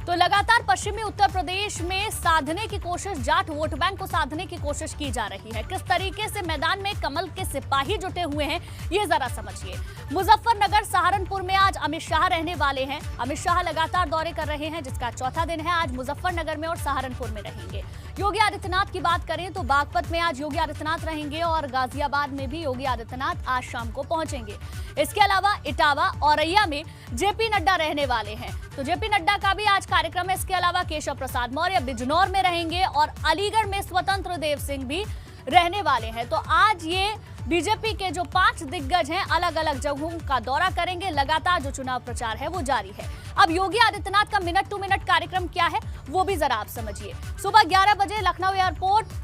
तो लगातार पश्चिमी उत्तर प्रदेश में साधने की कोशिश, जाट वोट बैंक को साधने की कोशिश की जा रही है। किस तरीके से मैदान में कमल के सिपाही जुटे हुए हैं, ये जरा समझिए। मुजफ्फरनगर, सहारनपुर में आज अमित शाह रहने वाले हैं। अमित शाह लगातार दौरे कर रहे हैं, जिसका चौथा दिन है। आज मुजफ्फरनगर में और सहारनपुर में रहेंगे। योगी आदित्यनाथ की बात करें तो बागपत में आज योगी आदित्यनाथ रहेंगे और गाजियाबाद में भी योगी आदित्यनाथ आज शाम को पहुंचेंगे। इसके अलावा इटावा, औरैया में जेपी नड्डा रहने वाले हैं, तो जेपी नड्डा का भी आज कार्यक्रम है। इसके अलावा केशव प्रसाद मौर्य बिजनौर में रहेंगे और अलीगढ़ में स्वतंत्र देव सिंह भी रहने वाले हैं। तो आज ये बीजेपी के जो 5 दिग्गज हैं अलग अलग जगहों का दौरा करेंगे। लगातार जो चुनाव प्रचार है वो जारी है। अब योगी आदित्यनाथ का मिनट टू मिनट कार्यक्रम क्या है वो भी जरा आप समझिए। सुबह 11 बजे लखनऊ एयरपोर्ट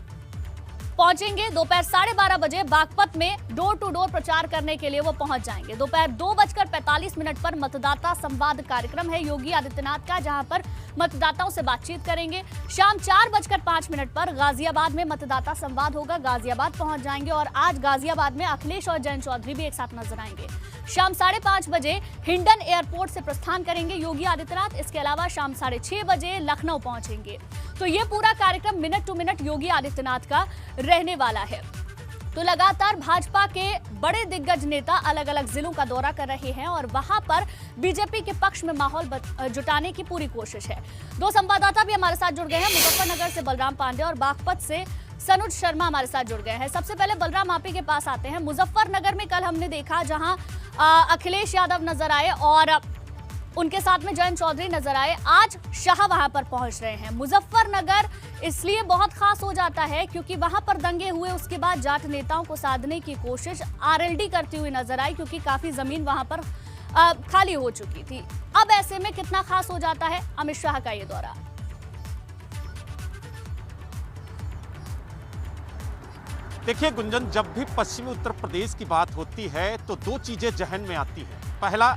पहुंचेंगे। दोपहर 12:30 बजे बागपत में डोर टू डोर प्रचार करने के लिए वो पहुंच जाएंगे। दोपहर 2:45 पर मतदाता संवाद कार्यक्रम है योगी आदित्यनाथ का, जहां पर मतदाताओं से बातचीत करेंगे। शाम 4:05 पर गाजियाबाद में मतदाता संवाद होगा। गाजियाबाद पहुंच जाएंगे और आज गाजियाबाद में अखिलेश और जयंत चौधरी भी एक साथ नजर आएंगे। शाम 5:30 बजे हिंडन एयरपोर्ट से प्रस्थान करेंगे योगी आदित्यनाथ। इसके अलावा शाम 6:30 बजे लखनऊ पहुंचेंगे। तो ये पूरा कार्यक्रम minute to minute Yogi Adityanath का रहने वाला है। तो लगातार भाजपा के बड़े दिग्गज नेता अलग अलग जिलों का दौरा कर रहे हैं और वहां पर बीजेपी के पक्ष में माहौल जुटाने की पूरी कोशिश है। 2 संवाददाता भी हमारे साथ जुड़ गए हैं। मुजफ्फरनगर से बलराम पांडे और बागपत से सनुज शर्मा हमारे साथ जुड़ गए हैं। सबसे पहले बलराम, आप ही के पास आते हैं। मुजफ्फरनगर में कल हमने देखा जहां अखिलेश यादव नजर आए और उनके साथ में जयंत चौधरी नजर आए। आज शाह वहां पर पहुंच रहे हैं। मुजफ्फरनगर इसलिए बहुत खास हो जाता है क्योंकि वहां पर दंगे हुए, उसके बाद जाट नेताओं को साधने की कोशिश आरएलडी करती हुई नजर आई, क्योंकि काफी जमीन वहां पर खाली हो चुकी थी। अब ऐसे में कितना खास हो जाता है अमित शाह का ये दौरा? देखिए गुंजन, जब भी पश्चिमी उत्तर प्रदेश की बात होती है तो 2 चीजें जहन में आती हैं। पहला,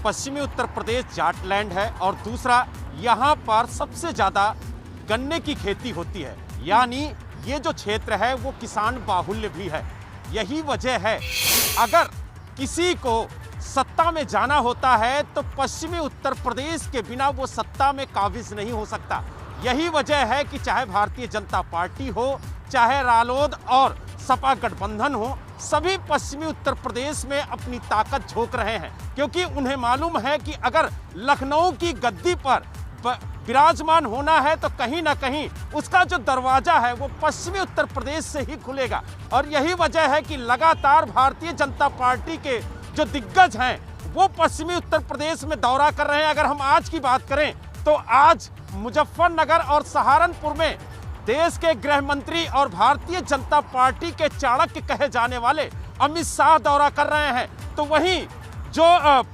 पश्चिमी उत्तर प्रदेश जाटलैंड है और दूसरा, यहाँ पर सबसे ज़्यादा गन्ने की खेती होती है, यानी ये जो क्षेत्र है वो किसान बाहुल्य भी है। यही वजह है कि अगर किसी को सत्ता में जाना होता है तो पश्चिमी उत्तर प्रदेश के बिना वो सत्ता में काबिज नहीं हो सकता। यही वजह है कि चाहे भारतीय जनता पार्टी हो, चाहे रालोद और सपा गठबंधन हो, सभी पश्चिमी उत्तर प्रदेश में अपनी ताकत झोंक रहे हैं, क्योंकि उन्हें मालूम है कि अगर लखनऊ की गद्दी पर विराजमान होना है तो कहीं ना कहीं उसका जो दरवाजा है वो पश्चिमी उत्तर प्रदेश से ही खुलेगा। और यही वजह है कि लगातार भारतीय जनता पार्टी के जो दिग्गज हैं वो पश्चिमी उत्तर प्रदेश में दौरा कर रहे हैं। अगर हम आज की बात करें तो आज मुजफ्फरनगर और सहारनपुर में देश के गृह मंत्री और भारतीय जनता पार्टी के चाणक्य कहे जाने वाले अमित शाह दौरा कर रहे हैं। तो वहीं जो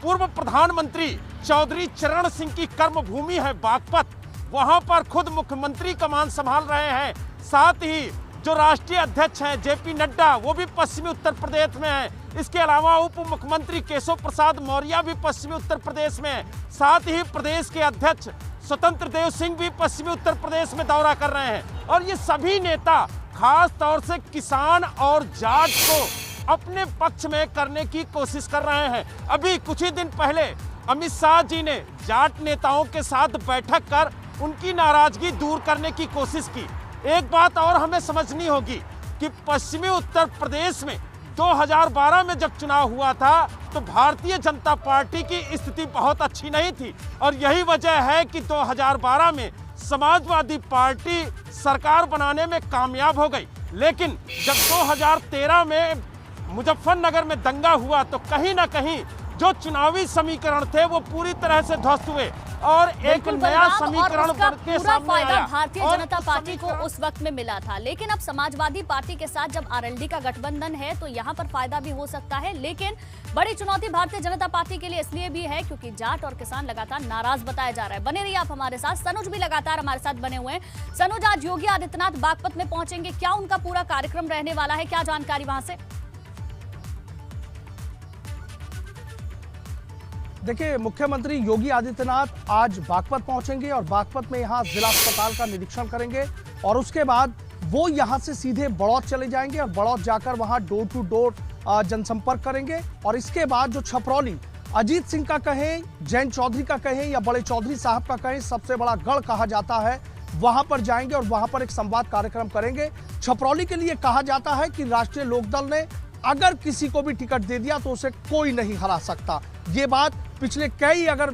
पूर्व प्रधानमंत्री चौधरी चरण सिंह की कर्मभूमि है बागपत, वहां पर खुद मुख्यमंत्री कमान संभाल रहे हैं। साथ ही जो राष्ट्रीय अध्यक्ष हैं जेपी नड्डा, वो भी पश्चिमी उत्तर प्रदेश में हैं। इसके अलावा उप मुख्यमंत्री केशव प्रसाद मौर्य भी पश्चिमी उत्तर प्रदेश में हैं। साथ ही प्रदेश के अध्यक्ष स्वतंत्र देव सिंह भी पश्चिमी उत्तर प्रदेश में दौरा कर रहे हैं। और ये सभी नेता खास तौर से किसान और जाट को अपने पक्ष में करने की कोशिश कर रहे हैं। अभी कुछ ही दिन पहले अमित शाह जी ने जाट नेताओं के साथ बैठक कर उनकी नाराजगी दूर करने की कोशिश की। एक बात और हमें समझनी होगी कि पश्चिमी उत्तर प्रदेश में 2012 में जब चुनाव हुआ था तो भारतीय जनता पार्टी की स्थिति बहुत अच्छी नहीं थी और यही वजह है कि 2012 में समाजवादी पार्टी सरकार बनाने में कामयाब हो गई। लेकिन जब 2013 में मुजफ्फरनगर में दंगा हुआ तो कहीं ना कहीं जो चुनावी समीकरण थे वो पूरी तरह से ध्वस्त हुए और एक नया समीकरण बन के सामने आया। भारतीय जनता पार्टी को उस वक्त में मिला था, लेकिन अब समाजवादी पार्टी के साथ जब आरएलडी का गठबंधन है तो यहाँ पर फायदा भी हो सकता है। लेकिन बड़ी चुनौती भारतीय जनता पार्टी के लिए इसलिए भी है क्योंकि जाट और किसान लगातार नाराज बताया जा रहा है। बने रहिए आप हमारे साथ। सनुज भी लगातार हमारे साथ बने हुए हैं। सनुज, आज योगी आदित्यनाथ बागपत में पहुंचेंगे, क्या उनका पूरा कार्यक्रम रहने वाला है, क्या जानकारी वहां से? देखिए, मुख्यमंत्री योगी आदित्यनाथ आज बागपत पहुंचेंगे और बागपत में यहां जिला अस्पताल का निरीक्षण करेंगे और उसके बाद वो यहां से सीधे बड़ौद चले जाएंगे और बड़ौद जाकर वहां डोर टू डोर जनसंपर्क करेंगे और इसके बाद जो छपरौली अजीत सिंह का कहें, जैन चौधरी का कहें या बड़े चौधरी साहब का कहें, सबसे बड़ा गढ़ कहा जाता है, वहां पर जाएंगे और वहां पर एक संवाद कार्यक्रम करेंगे। छपरौली के लिए कहा जाता है कि राष्ट्रीय लोकदल ने अगर किसी को भी टिकट दे दिया तो उसे कोई नहीं हरा सकता। ये बात पिछले कई अगर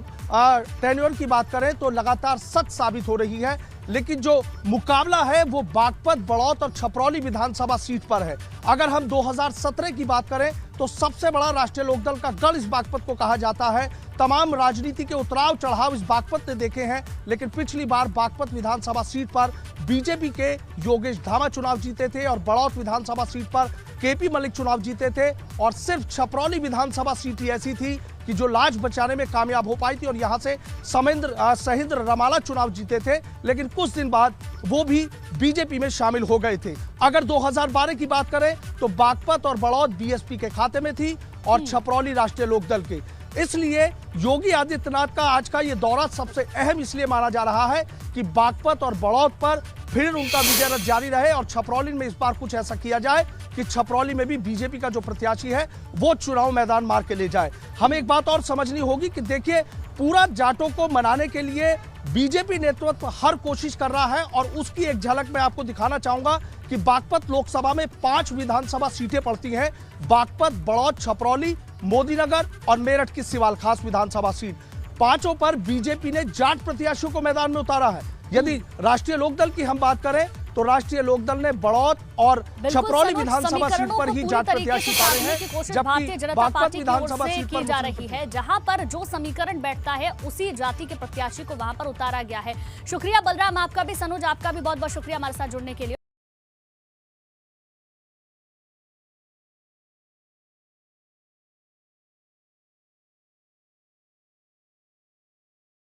टेन्योर की बात करें तो लगातार सच साबित हो रही है। लेकिन जो मुकाबला है वो बागपत, बड़ौत और छपरौली विधानसभा सीट पर है। अगर हम 2017 की बात करें तो सबसे बड़ा राष्ट्रीय लोकदल का गढ़ इस बागपत को कहा जाता है। तमाम राजनीति के उतराव चढ़ाव इस बागपत ने देखे हैं, लेकिन पिछली बार बागपत विधानसभा सीट पर बीजेपी के योगेश धामा चुनाव जीते थे और बड़ौत विधानसभा सीट पर केपी मलिक चुनाव जीते थे। और सिर्फ छपरौली विधानसभा सीट ही ऐसी थी कि जो लाज बचाने में कामयाब हो पाई थी और यहां से सहिंद्र रमाला चुनाव जीते थे, लेकिन कुछ दिन बाद वो भी बीजेपी में शामिल हो गए थे। अगर 2012 की बात करें तो बागपत और बड़ौत बीएसपी के खाते में थी और छपरौली राष्ट्रीय लोकदल के। इसलिए योगी आदित्यनाथ का आज का ये दौरा सबसे अहम इसलिए माना जा रहा है कि बागपत और बड़ौत पर फिर उनका विजय रथ जारी रहे और छपरौली में इस बार कुछ ऐसा किया जाए कि छपरौली में भी बीजेपी का जो प्रत्याशी है वो चुनाव मैदान मार के ले जाए। हमें एक बात और समझनी होगी कि देखिए, पूरा जाटों को मनाने के लिए बीजेपी नेतृत्व हर कोशिश कर रहा है और उसकी एक झलक मैं आपको दिखाना चाहूंगा कि बागपत लोकसभा में 5 विधानसभा सीटें पड़ती हैं। बागपत, बड़ौत, छपरौली, मोदीनगर और मेरठ की सिवाल खास विधानसभा सीट, पांचों पर बीजेपी ने जाट प्रत्याशियों को मैदान में उतारा है। यदि राष्ट्रीय लोकदल की हम बात करें तो राष्ट्रीय लोकदल ने बड़ौत और छपरौली विधानसभा सीट पर ही जाट प्रत्याशी उतारे हैं, जबकि बागपत विधानसभा सीट की जा रही है, जहां पर जो समीकरण बैठता है उसी जाति के प्रत्याशी को वहां पर उतारा गया है। शुक्रिया बलराम आपका भी, सनोज आपका भी बहुत बहुत शुक्रिया हमारे साथ जुड़ने के लिए।